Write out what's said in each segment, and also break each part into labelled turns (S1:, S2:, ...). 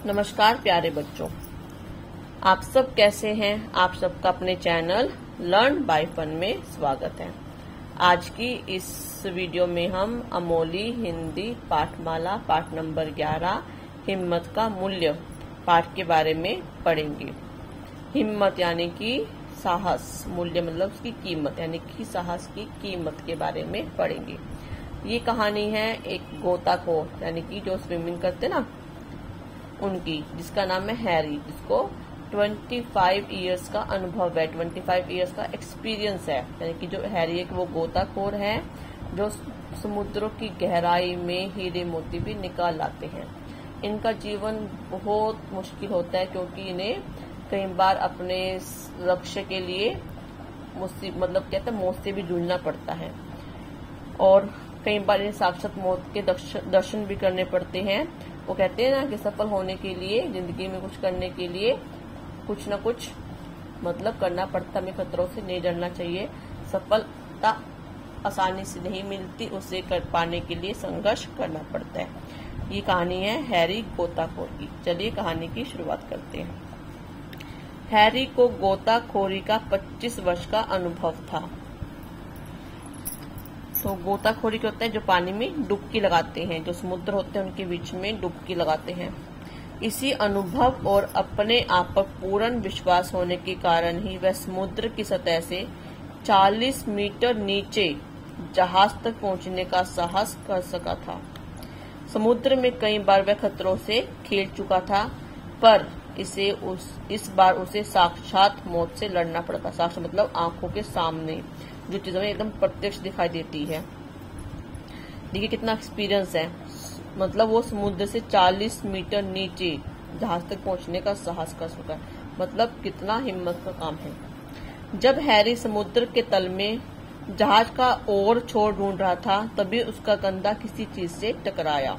S1: नमस्कार प्यारे बच्चों, आप सब कैसे हैं। आप सबका अपने चैनल लर्न बाय फन में स्वागत है। आज की इस वीडियो में हम अमोली हिंदी पाठमाला पाठ नंबर 11 हिम्मत का मूल्य पाठ के बारे में पढ़ेंगे। हिम्मत यानी कि साहस, मूल्य मतलब उसकी कीमत यानी कि साहस की कीमत के बारे में पढ़ेंगे। ये कहानी है एक गोताखोर यानी कि जो स्विमिंग करते ना उनकी, जिसका नाम है हैरी, जिसको 25 इयर्स का अनुभव है, 25 इयर्स का एक्सपीरियंस है। यानी कि जो हैरी एक वो गोताखोर है जो समुद्रों की गहराई में हीरे मोती भी निकाल लाते हैं। इनका जीवन बहुत मुश्किल होता है क्योंकि इन्हें कई बार अपने लक्ष्य के लिए मतलब कहते हैं मौत से भी जूझना पड़ता है और कई बार इन्हें साक्षात मौत के दर्शन भी करने पड़ते हैं। वो कहते हैं ना कि सफल होने के लिए, जिंदगी में कुछ करने के लिए कुछ न कुछ मतलब करना पड़ता, हमें खतरों से नहीं डरना चाहिए। सफलता आसानी से नहीं मिलती, उसे कर पाने के लिए संघर्ष करना पड़ता है। ये कहानी है हैरी गोताखोर की। चलिए कहानी की शुरुआत करते हैं। हैरी को गोताखोरी का 25 वर्ष का अनुभव था। तो गोताखोरी क्या होता है, जो पानी में डुबकी लगाते हैं, जो समुद्र होते हैं उनके बीच में डुबकी लगाते हैं। इसी अनुभव और अपने आप पर पूर्ण विश्वास होने के कारण ही वह समुद्र की सतह से 40 मीटर नीचे जहाज तक पहुंचने का साहस कर सका था। समुद्र में कई बार वह खतरों से खेल चुका था, पर इस बार उसे साक्षात मौत से लड़ना पड़ा था। साक्षात मतलब आंखों के सामने जो चीजों में एकदम प्रत्यक्ष दिखाई देती है। देखिए कितना एक्सपीरियंस है, मतलब वो समुद्र से 40 मीटर नीचे जहाज तक पहुंचने का साहस कर सका, मतलब कितना हिम्मत का काम है। जब हैरी समुद्र के तल में जहाज का और छोर ढूंढ रहा था, तभी उसका कंधा किसी चीज से टकराया।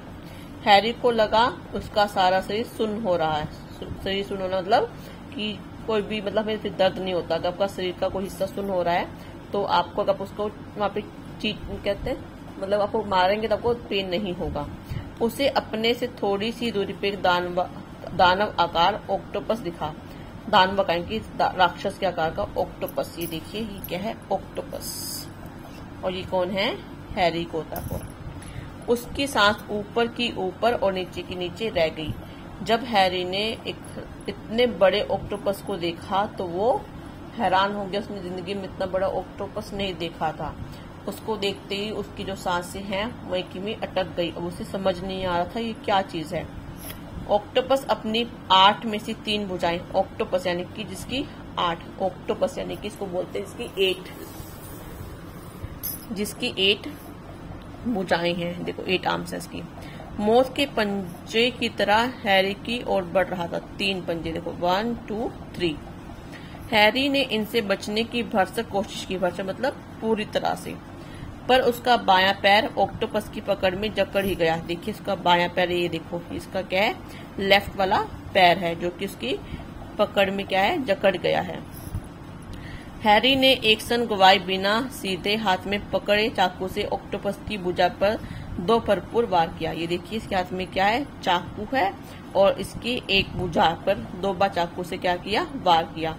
S1: हैरी को लगा उसका सारा शरीर सुन्न हो रहा है। शरीर सुन्न होना मतलब कि कोई भी मतलब हमें दर्द नहीं होता। अगर आपका शरीर का कोई हिस्सा सुन्न हो रहा है तो आपको अगर उसको वहां पे चीट कहते हैं, मतलब आपको मारेंगे तो आपको पेन नहीं होगा। उसे अपने से थोड़ी सी दूरी पे एक दानव आकार ऑक्टोपस दिखा। दानव आकार की राक्षस के आकार का ऑक्टोपस। ये देखिए ये क्या है, ऑक्टोपस। और ये कौन है, हैरी गोताखोर। उसकी सांस ऊपर की ऊपर और नीचे की नीचे रह गई। जब हैरी ने एक इतने बड़े ऑक्टोपस को देखा तो वो हैरान हो गया। उसने जिंदगी में इतना बड़ा ऑक्टोपस नहीं देखा था। उसको देखते ही उसकी जो सांसें हैं वही में अटक गई। अब उसे समझ नहीं आ रहा था ये क्या चीज है। ऑक्टोपस अपनी 8 में से 3 भुजाएं, ऑक्टोपस यानी कि जिसकी 8, ऑक्टोपस यानी कि इसको बोलते हैं जिसकी 8 भुजाएं हैं। देखो 8 आर्म्स है इसकी। मौत के पंजे की तरह हैरी की ओर बढ़ रहा था। 3 पंजे देखो, 1 2 3। हैरी ने इनसे बचने की भरसक कोशिश की, भरसक मतलब पूरी तरह से, पर उसका बायां पैर ऑक्टोपस की पकड़ में जकड़ ही गया। देखिए इसका बायां पैर, ये देखो इसका क्या है, लेफ्ट वाला पैर है जो कि उसकी पकड़ में क्या है, जकड़ गया है। हैरी ने एक सन गवाए बिना सीधे हाथ में पकड़े चाकू से ऑक्टोपस की भुजा पर 2 भरपूर वार किया। ये देखिए इसके हाथ में क्या है, चाकू है और इसकी एक भुजा पर 2 बार चाकू से क्या किया, वार किया।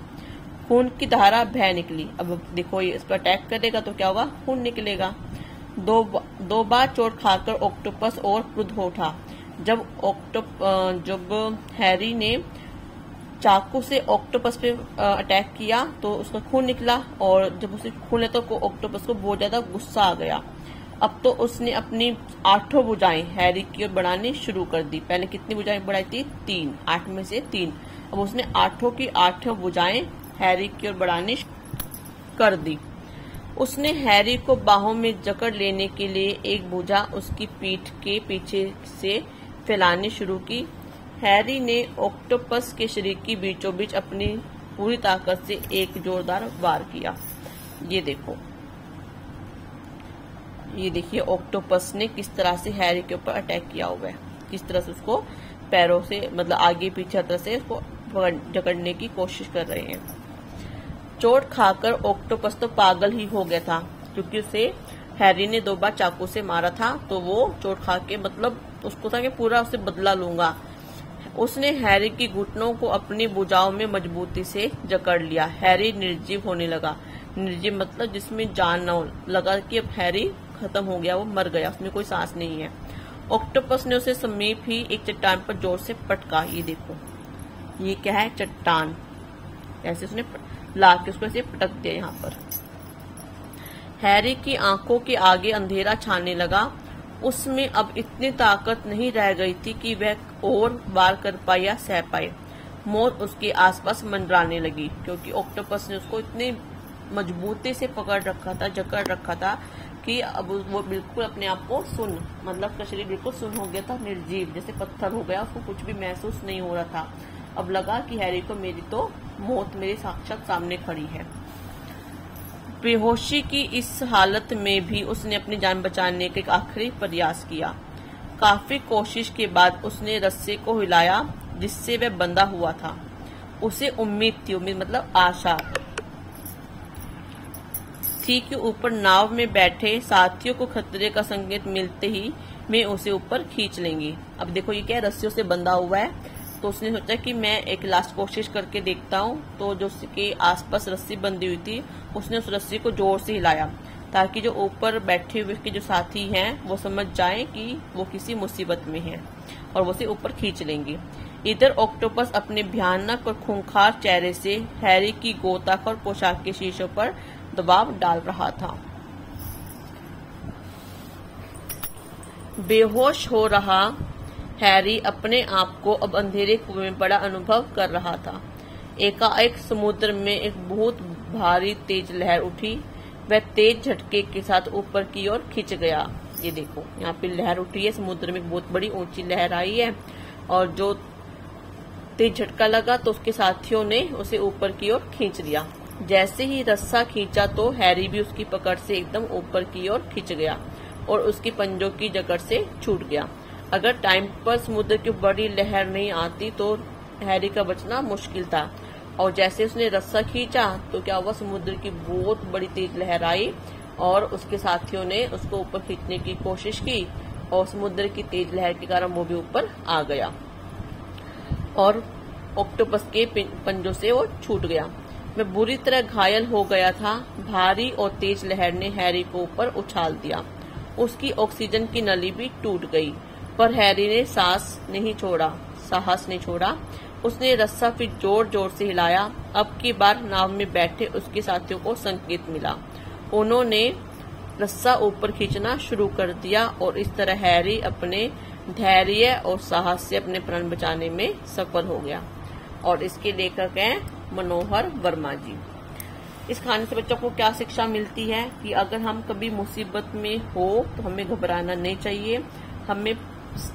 S1: खून की धारा बह निकली। अब देखो ये इस पर अटैक करेगा तो क्या होगा, खून निकलेगा। 2 बार चोट खाकर ऑक्टोपस और क्रुद्ध हो उठा। जब हैरी ने चाकू से ऑक्टोपस पे अटैक किया तो उसका खून निकला और जब उसे खून लेता तो ऑक्टोपस को बहुत ज्यादा गुस्सा आ गया। अब तो उसने अपनी 8 भुजाएं हैरी की ओर बढ़ानी शुरू कर दी। पहले कितनी भुजाएं बढ़ाई थी, 3, 8 में से 3। अब उसने 8 की 8 भुजाएं हैरी की ओर बढ़ानी कर दी। उसने हैरी को बाहों में जकड़ लेने के लिए एक भुजा उसकी पीठ के पीछे से फैलानी शुरू की। हैरी ने ऑक्टोपस के शरीर की बीचों बीच अपनी पूरी ताकत से एक जोरदार वार किया। ये देखिए ऑक्टोपस ने किस तरह से हैरी के ऊपर अटैक किया हुआ है, किस तरह से उसको पैरों से मतलब आगे पीछे तरह से उसको जकड़ने की कोशिश कर रहे हैं। चोट खाकर ऑक्टोपस तो पागल ही हो गया था क्योंकि उसे हैरी ने 2 बार चाकू से मारा था। तो वो चोट खा के मतलब उसको था कि पूरा उसे बदला लूंगा। उसने हैरी की घुटनों को अपनी भुजाओं में मजबूती से जकड़ लिया। हैरी निर्जीव होने लगा। निर्जीव मतलब जिसमें जान न हो, लगा कि अब हैरी खत्म हो गया, वो मर गया, उसमें कोई सांस नहीं है। ऑक्टोपस ने उसे समीप ही एक चट्टान पर जोर से पटका। ये देखो, ये क्या है, चट्टान। ऐसे उसने ला के उसको ऐसे पटक दिया यहाँ पर। हैरी की आंखों के आगे अंधेरा छाने लगा। उसमें अब इतनी ताकत नहीं रह गई थी कि वह और वार कर पाए या सह पाए। मौत उसके आसपास मंडराने लगी, क्योंकि ऑक्टोपस ने उसको इतनी मजबूती से पकड़ रखा था, जकड़ रखा था कि अब वो बिल्कुल अपने आप को सुन, मतलब शरीर बिल्कुल सुन हो गया था, निर्जीव जैसे पत्थर हो गया, उसको कुछ भी महसूस नहीं हो रहा था। अब लगा कि हैरी को मेरी तो मौत मेरे साक्षात सामने खड़ी है। बेहोशी की इस हालत में भी उसने अपनी जान बचाने का एक आखिरी प्रयास किया। काफी कोशिश के बाद उसने रस्से को हिलाया जिससे वह बंधा हुआ था। उसे उम्मीद थी, उम्मीद मतलब आशा थी कि ऊपर नाव में बैठे साथियों को खतरे का संकेत मिलते ही मैं उसे ऊपर खींच लेंगी। अब देखो ये क्या है, रस्सियों से बंधा हुआ है, तो उसने सोचा कि मैं एक लास्ट कोशिश करके देखता हूँ। तो जो उसके आसपास रस्सी बंधी हुई थी, उसने उस रस्सी को जोर से हिलाया ताकि जो ऊपर बैठे हुए के जो साथी हैं वो समझ जाएं कि वो किसी मुसीबत में हैं और वो उसे ऊपर खींच लेंगे। इधर ऑक्टोपस अपने भयानक और खूंखार चेहरे से हैरी की गोताखोर पोशाक के शीशों पर दबाव डाल रहा था। बेहोश हो रहा हैरी अपने आप को अब अंधेरे कुएं में बड़ा अनुभव कर रहा था। एकाएक समुद्र में एक बहुत भारी तेज लहर उठी। वह तेज झटके के साथ ऊपर की ओर खिंच गया। ये देखो, यहाँ पे लहर उठी है, समुद्र में बहुत बड़ी ऊंची लहर आई है और जो तेज झटका लगा तो उसके साथियों ने उसे ऊपर की ओर खींच लिया। जैसे ही रस्सा खींचा तो हैरी भी उसकी पकड़ से एकदम ऊपर की ओर खिंच गया और उसकी पंजों की जकड़ से छूट गया। अगर टाइम पर समुद्र की बड़ी लहर नहीं आती तो हैरी का बचना मुश्किल था। और जैसे उसने रस्सा खींचा तो क्या हुआ, समुद्र की बहुत बड़ी तेज लहर आई और उसके साथियों ने उसको ऊपर खींचने की कोशिश की और समुद्र की तेज लहर के कारण वो भी ऊपर आ गया और ऑक्टोपस के पंजों से वो छूट गया। मैं बुरी तरह घायल हो गया था। भारी और तेज लहर ने हैरी को ऊपर उछाल दिया। उसकी ऑक्सीजन की नली भी टूट गई, पर हैरी ने साहस नहीं छोड़ा। उसने रस्सा फिर जोर जोर से हिलाया। अब की बार नाव में बैठे उसके साथियों को संकेत मिला। उन्होंने रस्सा ऊपर खींचना शुरू कर दिया और इस तरह हैरी अपने धैर्य और साहस से अपने प्राण बचाने में सफल हो गया। और इसके लेखक हैं मनोहर वर्मा जी। इस कहानी से बच्चों को क्या शिक्षा मिलती है कि अगर हम कभी मुसीबत में हो तो हमें घबराना नहीं चाहिए, हमें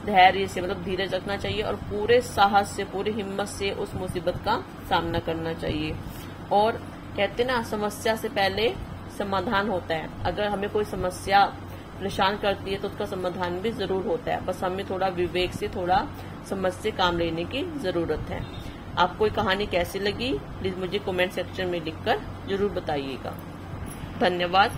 S1: धैर्य से मतलब धीरज रखना चाहिए और पूरे साहस से, पूरी हिम्मत से उस मुसीबत का सामना करना चाहिए। और कहते ना, समस्या से पहले समाधान होता है। अगर हमें कोई समस्या परेशान करती है तो उसका समाधान भी जरूर होता है, बस हमें थोड़ा विवेक से, थोड़ा समझ से काम लेने की जरूरत है। आपको ये कहानी कैसी लगी प्लीज मुझे कमेंट सेक्शन में लिखकर जरूर बताइएगा। धन्यवाद।